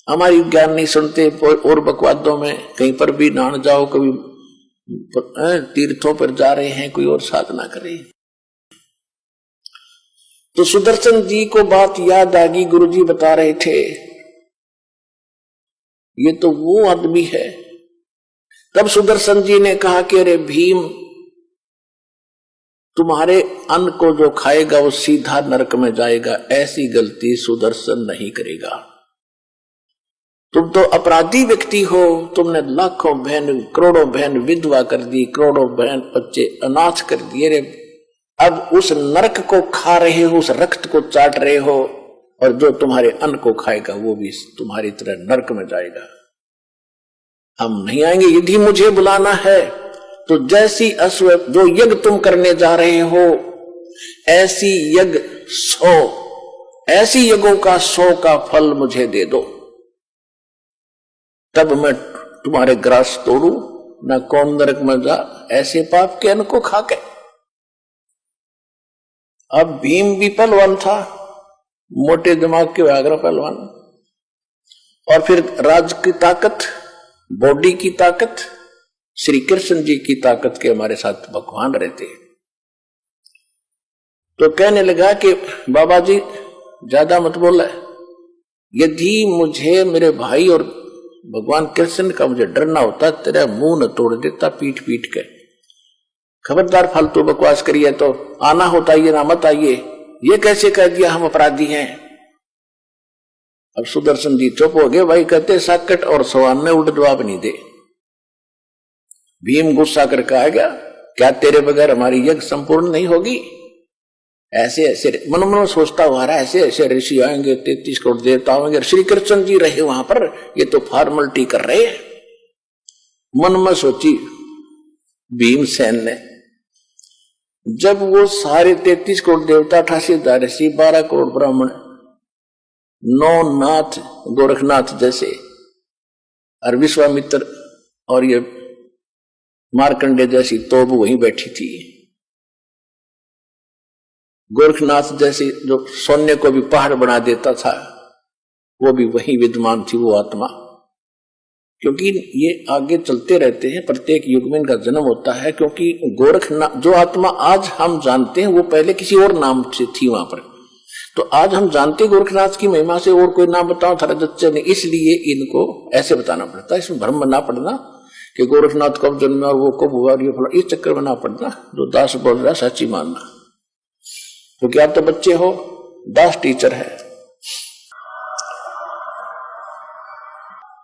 हमारी ज्ञान नहीं सुनते और बकवादों में कहीं पर भी नहाने जाओ, कभी तीर्थों पर जा रहे हैं, कोई और साधना करे। तो सुदर्शन जी को बात याद आ गई, गुरुजी बता रहे थे ये तो वो आदमी है। तब सुदर्शन जी ने कहा कि अरे भीम, तुम्हारे अन्न को जो खाएगा वो सीधा नरक में जाएगा, ऐसी गलती सुदर्शन नहीं करेगा। तुम तो अपराधी व्यक्ति हो, तुमने लाखों बहन करोड़ों बहन विधवा कर दी, करोड़ों बहन बच्चे अनाथ कर दिए रे। अब उस नरक को खा रहे हो, उस रक्त को चाट रहे हो, और जो तुम्हारे अन्न को खाएगा वो भी तुम्हारी तरह नरक में जाएगा। हम नहीं आएंगे। यदि मुझे बुलाना है तो जैसी अश्व जो यज्ञ तुम करने जा रहे हो, ऐसी यज्ञ 100, ऐसी यज्ञों का 100 का फल मुझे दे दो, तब मैं तुम्हारे ग्रास तोड़ू, न कौन नरक में जा, ऐसे पाप के अन्न को खाके। अब भीम भी पहलवान था, मोटे दिमाग के व्याघ्र पहलवान, और फिर राज की ताकत, बॉडी की ताकत, श्री कृष्ण जी की ताकत के हमारे साथ भगवान रहते। तो कहने लगा कि बाबा जी ज्यादा मत बोला, यदि मुझे मेरे भाई और भगवान कृष्ण का मुझे डरना होता, तेरा मुंह न तोड़ देता पीट पीट के। खबरदार फालतू बकवास करिए, तो आना होता ये ना मत आइए, ये कैसे कह दिया हम अपराधी हैं। अब सुदर्शन जी चुप हो गए। भाई कहते साकट और सवान में उल्टा जवाब नहीं दे। भीम गुस्सा करके आ गया, क्या तेरे बगैर हमारी यज्ञ संपूर्ण नहीं होगी? ऐसे ऐसे मन मन सोचता हुआ रहा, ऐसे ऐसे ऋषि आएंगे, 33 करोड़ देवता आएंगे, श्री कृष्ण जी रहे वहां पर, ये तो फॉर्मेलिटी कर रहे हैं। मन में सोची भीमसेन ने, जब वो सारे 33 करोड़ देवता, 88,000 ऋषि, 12 करोड़ ब्राह्मण, 9 नाथ गोरखनाथ जैसे, और विश्वामित्र और ये मार्कंडे जैसी तोब वहीं बैठी थी, गोरखनाथ जैसी जो सोने को भी पहाड़ बना देता था वो भी वहीं विद्यमान थी, वो आत्मा। क्योंकि ये आगे चलते रहते हैं, प्रत्येक युग में इनका जन्म होता है। क्योंकि गोरखनाथ जो आत्मा आज हम जानते हैं वो पहले किसी और नाम से थी वहां पर। तो आज हम जानते गोरखनाथ की महिमा से, और कोई नाम बताओ थारा जच्चे ने, इसलिए इनको ऐसे बताना पड़ता है। इसमें भ्रम ना पड़ना कि गोरखनाथ कब जन्मे और वो कब हुआ, ये इस चक्कर में ना पड़ना। जो दास बोल रहा सच्ची मानना, क्योंकि आप तो बच्चे हो, दास टीचर है।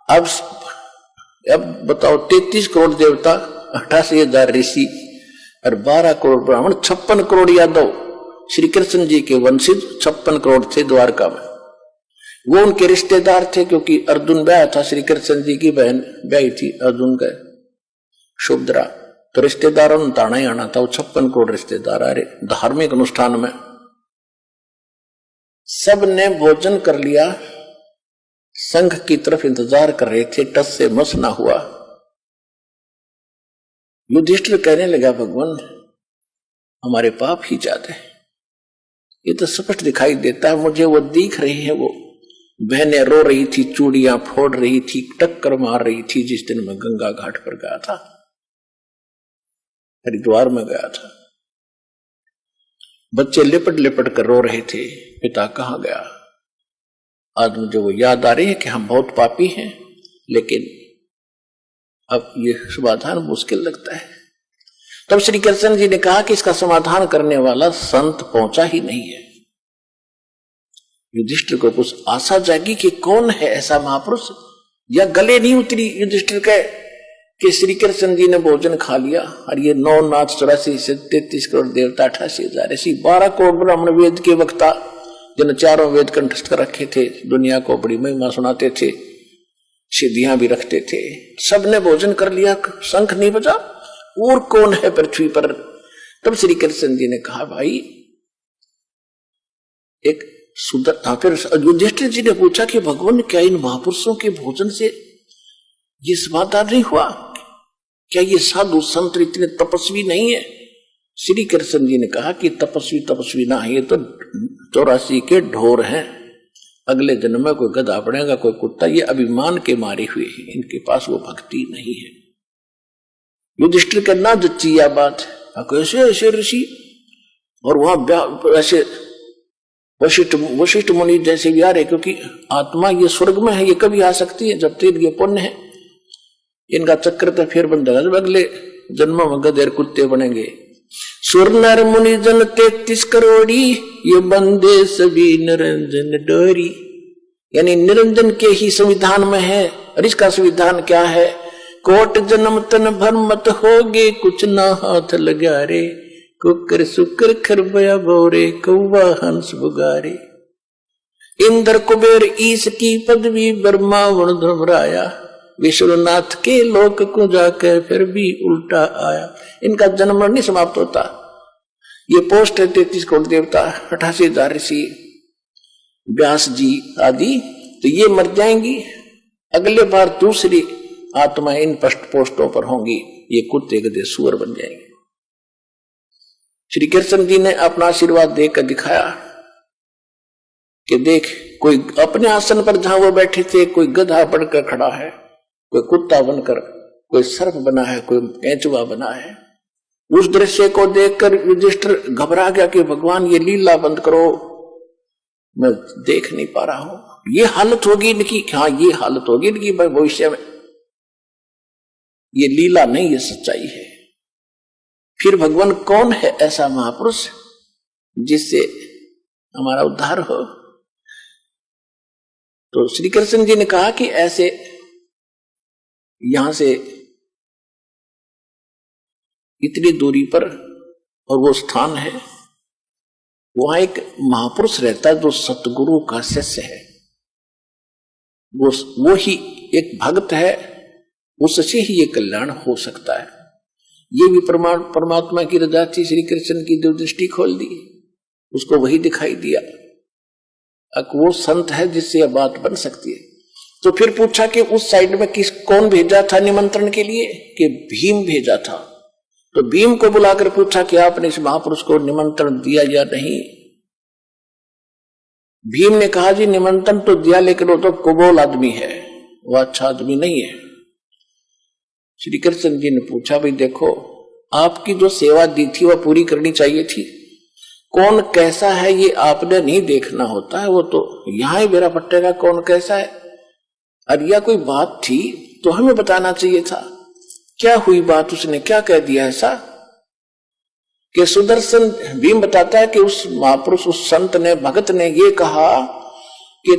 अब बताओ 33 करोड़ देवता, 88,000 ऋषि और 12 करोड़ ब्राह्मण, 56 करोड़ यादव, श्री कृष्ण जी के वंशज 56 करोड़ थे द्वारका में। वो उनके रिश्तेदार थे, क्योंकि अर्जुन ब्याह था, श्री कृष्ण जी की बहन ब्याही थी अर्जुन का शुभद्रा, तो रिश्तेदारों ने ताना ही आना था। वो 56 करोड़ रिश्तेदार आ रहे। धार्मिक अनुष्ठान में सब ने भोजन कर लिया, संघ की तरफ इंतजार कर रहे थे, टस से मस ना हुआ। युधिष्ठिर कहने लगा, भगवान हमारे पाप ही ज्यादा है, ये तो स्पष्ट दिखाई देता है मुझे। वो दिख रही है, वो बहनें रो रही थी, चूड़ियां फोड़ रही थी, टक्कर मार रही थी। जिस दिन मैं गंगा घाट पर गया था, हरिद्वार में गया था, बच्चे लिपट लिपट कर रो रहे थे, पिता कहाँ गया। आज मुझे वो याद आ रही है कि हम बहुत पापी हैं, लेकिन अब ये समाधान मुश्किल लगता है। तब श्री कृष्ण जी ने कहा कि इसका समाधान करने वाला संत पहुंचा ही नहीं है। युधिष्ठिर को कुछ आशा जागी कि कौन है ऐसा महापुरुष, या गले नहीं उतरी युधिष्ठिर के कि श्री कृष्ण जी ने भोजन खा लिया, और ये 9 नाथ 84 से 33 करोड़ देवता, 88,000 ऋषि, 12 करोड़ ब्राह्मण, वेद के वक्ता जिन चारों वेद कंठस्थ कर रखे थे, दुनिया को बड़ी महिमा सुनाते थे, सिद्धियां भी रखते थे, सबने भोजन कर लिया, शंख नहीं बजा, और कौन है पृथ्वी पर। तब श्री कृष्ण जी ने कहा, भाई एक फिर युधिष्ठिर जी ने पूछा कि भगवान क्या इन महापुरुषों के भोजन से ये समाधान नहीं हुआ? क्या ये साधु संत इतने तपस्वी नहीं है? श्री कृष्ण जी ने कहा कि तपस्वी ना है, ये तो 84 के ढोर हैं, अगले जन्म में कोई गधा बनेगा, कोई कुत्ता। ये अभिमान के मारे हुए हैं, इनके पास वो भक्ति नहीं है। युधिष्ठिर के ना जच्ची यह बात, कैसे ऐसे ऋषि और वहां ऐसे वशिष्ठ मुनि जैसे भी आ रहे, क्योंकि आत्मा ये स्वर्ग में है, ये कभी आ सकती है जब तक ये पुण्य है। इनका चक्कर तो फिर बन जाएगा जब अगले जन्मों में गधेर कुत्ते बनेंगे। सुर नर मुनि जन 33 करोड़ी, ये बंदे सभी निरंजन डोरी। यानी निरंजन के ही संविधान में है। और इसका संविधान क्या है? कोट जन्म तन भर मत होगे, कुछ ना हाथ लगा रे। कुकर सुकर खरबया बोरे, कौवा हंस बुगारे। इंद्र कुबेर ईश की पदवी, ब्रह्मा वण घबराया। विश्वनाथ के लोक को जाकर फिर भी उल्टा आया। इनका जन्म नहीं समाप्त होता। ये पोस्ट है 33 करोड़ देवता, 88,000 ऋषि, व्यास जी आदि, तो ये मर जाएंगी। अगले बार दूसरी आत्मा इन पोस्टों पर होंगी, ये कुत्ते गधे सुअर बन जाएंगे। श्री कृष्ण जी ने अपना आशीर्वाद देकर दिखाया कि देख, कोई अपने आसन पर जहां वो बैठे थे, कोई गधा बनकर खड़ा है, कोई कुत्ता बनकर, कोई सर्प बना है, कोई केंचुआ बना है। उस दृश्य को देखकर युधिष्ठिर घबरा गया कि भगवान ये लीला बंद करो, मैं देख नहीं पा रहा हूं। ये हालत होगी इनकी, हाँ ये हालत होगी इनकी भविष्य में। ये लीला नहीं, ये सच्चाई है। फिर भगवान कौन है ऐसा महापुरुष जिससे हमारा उद्धार हो? तो श्री कृष्ण जी ने कहा कि ऐसे यहां से इतनी दूरी पर, और वो स्थान है, वहां एक महापुरुष रहता है जो सतगुरु का शिष्य है। वो ही एक भक्त है, उससे ही ये कल्याण हो सकता है। ये भी परमात्मा की रजा थी। श्री कृष्ण की जो दृष्टि खोल दी, उसको वही दिखाई दिया। अब वो संत है जिससे यह बात बन सकती है। तो फिर पूछा कि उस साइड में कौन भेजा था निमंत्रण के लिए? कि भीम भेजा था। तो भीम को बुलाकर पूछा कि आपने इस महापुरुष को निमंत्रण दिया या नहीं? भीम ने कहा जी निमंत्रण तो दिया, लेकिन वो तो कुबोल आदमी है, वो अच्छा आदमी नहीं है। श्री कृष्ण जी ने पूछा, भाई देखो, आपकी जो सेवा दी थी वह पूरी करनी चाहिए थी। कौन कैसा है ये आपने नहीं देखना होता है, वो तो यहां ही बेरा पट्टेगा कौन कैसा है। और यह कोई बात थी तो हमें बताना चाहिए था। क्या हुई बात, उसने क्या कह दिया ऐसा? कि सुदर्शन भीम बताता है कि उस महापुरुष, उस संत ने, भगत ने ये कहा कि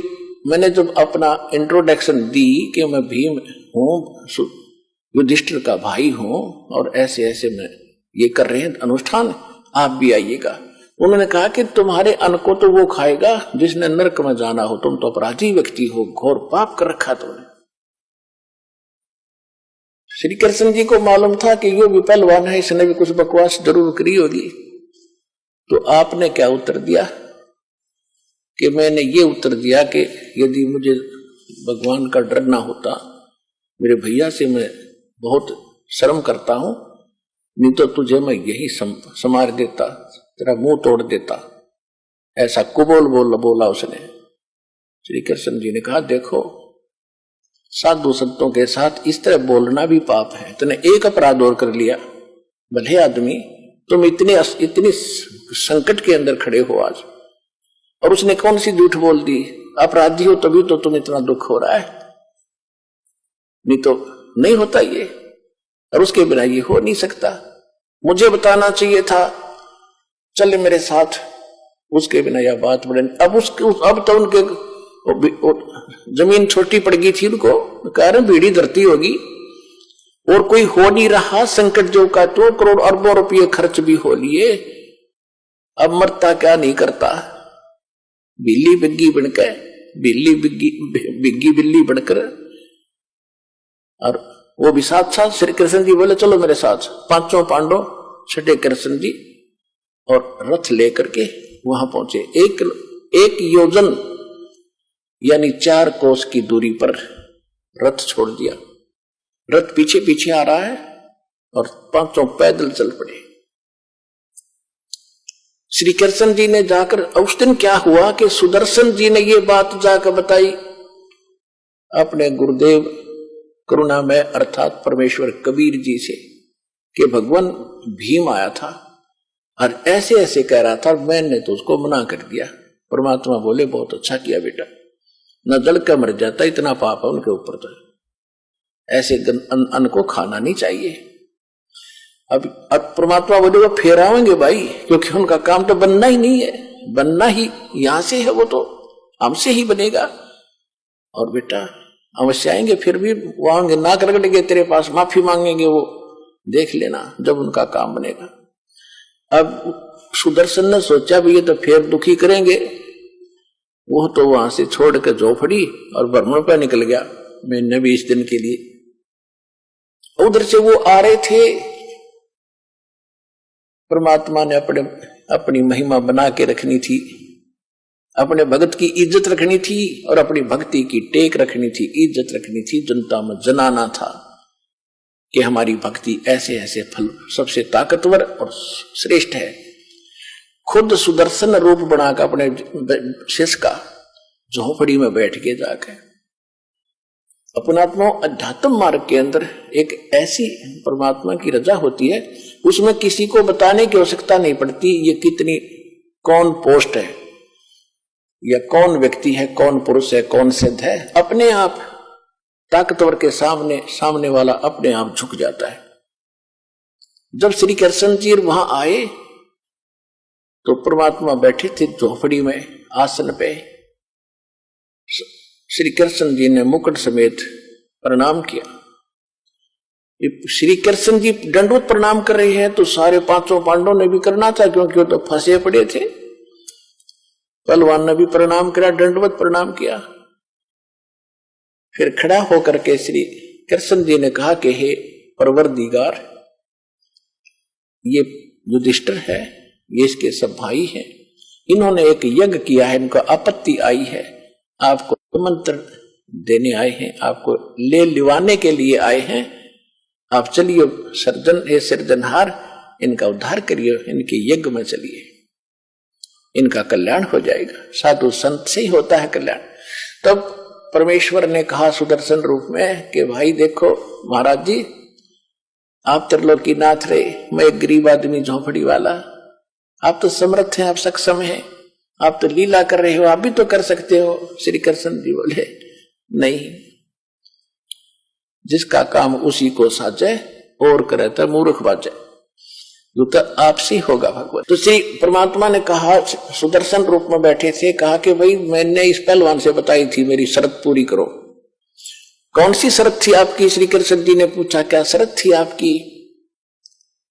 मैंने जब अपना इंट्रोडक्शन दी कि मैं भीम हूं, युधिष्ठिर का भाई हूं, और ऐसे ऐसे में ये कर रहे हैं अनुष्ठान, आप भी आइएगा। उन्होंने कहा कि तुम्हारे अन्न को तो वो खाएगा जिसने नरक में जाना हो, तुम तो अपराधी व्यक्ति हो, घोर पाप कर रखा तुमने। श्री कृष्ण जी को मालूम था कि ये भी पहलवान है, इसने भी कुछ बकवास जरूर करी होगी। तो आपने क्या उत्तर दिया? कि मैंने ये उत्तर दिया कि यदि मुझे भगवान का डर ना होता, मेरे भैया से मैं बहुत शर्म करता हूं, नहीं तो तुझे मैं यही समार देता, तेरा मुंह तोड़ देता। ऐसा कुबोल बोला उसने। श्री कृष्ण जी ने कहा, देखो साधु संतों के साथ इस तरह बोलना भी पाप है। तूने एक अपराध और कर लिया, भले आदमी, तुम इतनी संकट के अंदर खड़े हो आज, और उसने कौन सी झूठ बोल दी? अपराधी हो तभी तो तुम इतना दुख हो रहा है, नहीं तो नहीं होता ये, और उसके बिना ये हो नहीं सकता। मुझे बताना चाहिए था, चले मेरे साथ, उसके बिना यह बात बढ़े। अब तो उनके जमीन छोटी पड़ गई थी, उनको कह रहे भीड़ी धरती होगी, और कोई हो नहीं रहा संकट जो का, तो करोड़ अरबों रुपये खर्च भी हो लिए, अब मरता क्या नहीं करता। बिल्ली बिग्गी बनकर, बिग्गी बिल्ली बनकर, और वो भी साथ साथ श्री कृष्ण जी बोले चलो मेरे साथ। पांचों पांडव छठे कृष्ण जी और रथ लेकर के वहां पहुंचे। एक योजन यानी 4 कोस की दूरी पर रथ छोड़ दिया। रथ पीछे पीछे आ रहा है और पांचों पैदल चल पड़े। श्री कृष्ण जी ने जाकर, उस दिन क्या हुआ कि सुदर्शन जी ने ये बात जाकर बताई अपने गुरुदेव करुणामय अर्थात परमेश्वर कबीर जी से कि भगवान भीम आया था और ऐसे ऐसे कह रहा था, मैंने तो उसको मना कर दिया। परमात्मा बोले बहुत अच्छा किया बेटा, न जल का मर जाता, इतना पाप है उनके ऊपर, तो ऐसे अन्न को खाना नहीं चाहिए। अब परमात्मा बोले वो फेर आवेंगे भाई, क्योंकि उनका काम तो बनना ही नहीं है, बनना ही यहां से है, वो तो हमसे ही बनेगा। और बेटा अवश्य आएंगे, फिर भी वो आएंगे, नाक रगड़ेंगे तेरे पास, माफी मांगेंगे, वो देख लेना जब उनका काम बनेगा। अब सुदर्शन ने सोचा भी ये तो फिर दुखी करेंगे, वो तो वहां से छोड़ के झोपड़ी और भ्रमण पे निकल गया मैंने भी इस दिन के लिए। उधर से वो आ रहे थे, परमात्मा ने अपनी महिमा बना के रखनी थी, अपने भगत की इज्जत रखनी थी और अपनी भक्ति की टेक रखनी थी, इज्जत रखनी थी, जनता में जनाना था कि हमारी भक्ति ऐसे ऐसे फल सबसे ताकतवर और श्रेष्ठ है। खुद सुदर्शन रूप बनाकर अपने शिष्य का झोपड़ी में बैठ के जाकर अपनात्मा अध्यात्म मार्ग के अंदर एक ऐसी परमात्मा की रजा होती है, उसमें किसी को बताने की आवश्यकता नहीं पड़ती ये कितनी कौन पोस्ट है या कौन व्यक्ति है, कौन पुरुष है, कौन सिद्ध है। अपने आप ताकतवर के सामने वाला अपने आप झुक जाता है। जब श्री कृष्ण जी वहां आए तो परमात्मा बैठे थे झोपड़ी में आसन पे। श्री कृष्ण जी ने मुकुट समेत प्रणाम किया। श्री कृष्ण जी दंडवत प्रणाम कर रहे हैं तो सारे पांचों पांडवों ने भी करना था, क्योंकि वो तो फंसे पड़े थे। पहलवान ने भी प्रणाम किया, दंडवत प्रणाम किया। फिर खड़ा होकर के श्री कृष्ण जी ने कहा कि हे परवरदिगार, ये युधिष्ठिर है, ये इसके सब भाई हैं, इन्होंने एक यज्ञ किया है, इनको आपत्ति आई है, आपको मंत्र देने आए हैं, आपको ले लिवाने के लिए आए हैं। आप चलिए सृजनहार, इनका उद्धार करिए, इनके यज्ञ में चलिए, इनका कल्याण हो जाएगा। साधु संत से ही होता है कल्याण। तब परमेश्वर ने कहा सुदर्शन रूप में कि भाई देखो महाराज जी, आप त्रिलोकीनाथ रहे, मैं एक गरीब आदमी झोपड़ी वाला, आप तो समर्थ हैं, आप सक्षम हैं, आप तो लीला कर रहे हो, आप भी तो कर सकते हो। श्री कृष्ण जी बोले नहीं, जिसका काम उसी को साजे और करे तो मूर्ख बाजे, तो आपसे होगा भगवान। तो श्री परमात्मा ने कहा, सुदर्शन रूप में बैठे थे, कहा कि भाई मैंने इस पहलवान से बताई थी मेरी शर्त पूरी करो। कौन सी शर्त थी आपकी? श्री कृष्ण जी ने पूछा, क्या शर्त थी आपकी?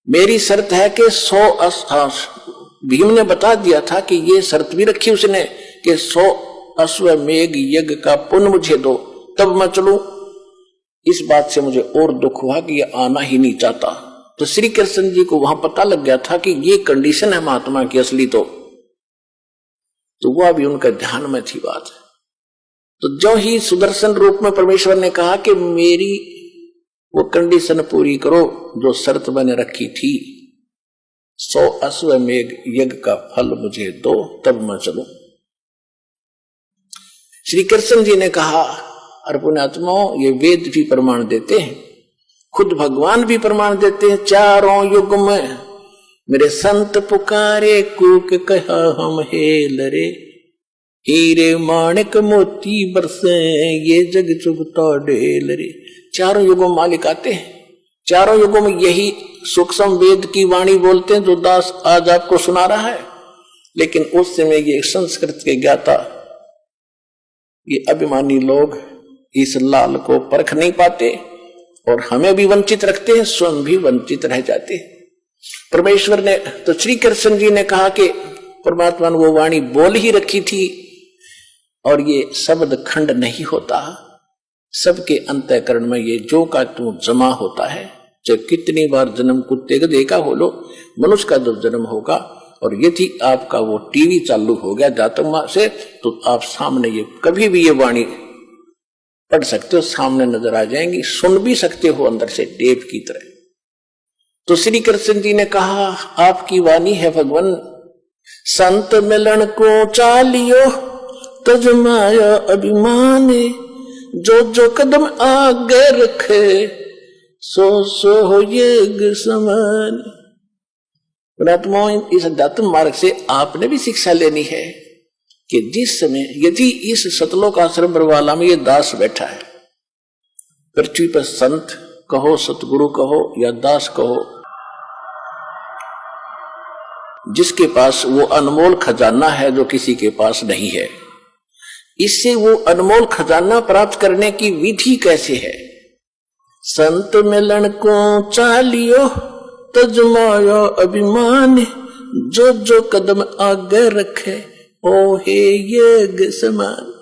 मेरी शर्त है कि 100 भीम ने बता दिया था कि ये शर्त भी रखी उसने कि 100 अश्वमेघ यज्ञ का पुण्य मुझे दो, तब मैं चलूं। इस बात से मुझे और दुख हुआ कि ये आना ही नहीं चाहता। तो श्री कृष्ण जी को वहां पता लग गया था कि ये कंडीशन है महात्मा की असली, तो वह भी उनका ध्यान में थी बात। तो जो ही सुदर्शन रूप में परमेश्वर ने कहा कि मेरी वो कंडीशन पूरी करो जो शर्त मैंने रखी थी, 100 अश्वमेघ यज्ञ का फल मुझे दो, तब मैं चलूं। श्री कृष्ण जी ने कहा, अरे पुण्यात्माओं, ये वेद भी प्रमाण देते हैं, खुद भगवान भी प्रमाण देते हैं, चारों युग में मेरे संत पुकारे कूक कहा हम हेल रे, हीरे माणिक मोती बरसे ये जग चुगता ढेल रे। चारों युगों मालिक आते हैं, चारों युगों में यही सूक्ष्म वेद की वाणी बोलते हैं जो दास आज आपको सुना रहा है। लेकिन उस समय ये संस्कृत के ज्ञाता, ये अभिमानी लोग इस लाल को परख नहीं पाते और हमें भी वंचित रखते हैं, स्वयं भी वंचित रह जाते हैं। परमेश्वर ने तो श्री कृष्ण जी ने कहा कि परमात्मा ने वो वाणी बोल ही रखी थी और ये शब्द खंड नहीं होता, सबके अंतःकरण में ये जो का तू जमा होता है। चाहे कितनी बार जन्म कुत्ते का देखा हो लो, मनुष्य का जब जन्म होगा और यदि आपका वो टीवी चालू हो गया जातक से, तो आप सामने ये कभी भी ये वाणी पढ़ सकते हो, सामने नजर आ जाएंगी, सुन भी सकते हो अंदर से टेप की तरह। तो श्री कृष्ण जी ने कहा, आपकी वाणी है भगवान संत मिलन को चालियो तजमाया अभिमान, जो जो कदम आगे रखे सो सो हो ये समान। इस अध्यात्म मार्ग से आपने भी शिक्षा लेनी है कि जिस समय यदि इस सतलोक आश्रम बरवाला में ये दास बैठा है, पृथ्वी पर संत कहो, सतगुरु कहो या दास कहो, जिसके पास वो अनमोल खजाना है जो किसी के पास नहीं है, इससे वो अनमोल खजाना प्राप्त करने की विधि कैसे है? संत मिलन को चालियो तजमाया अभिमान, जो जो कदम आगे रखे ओ हे ये समान।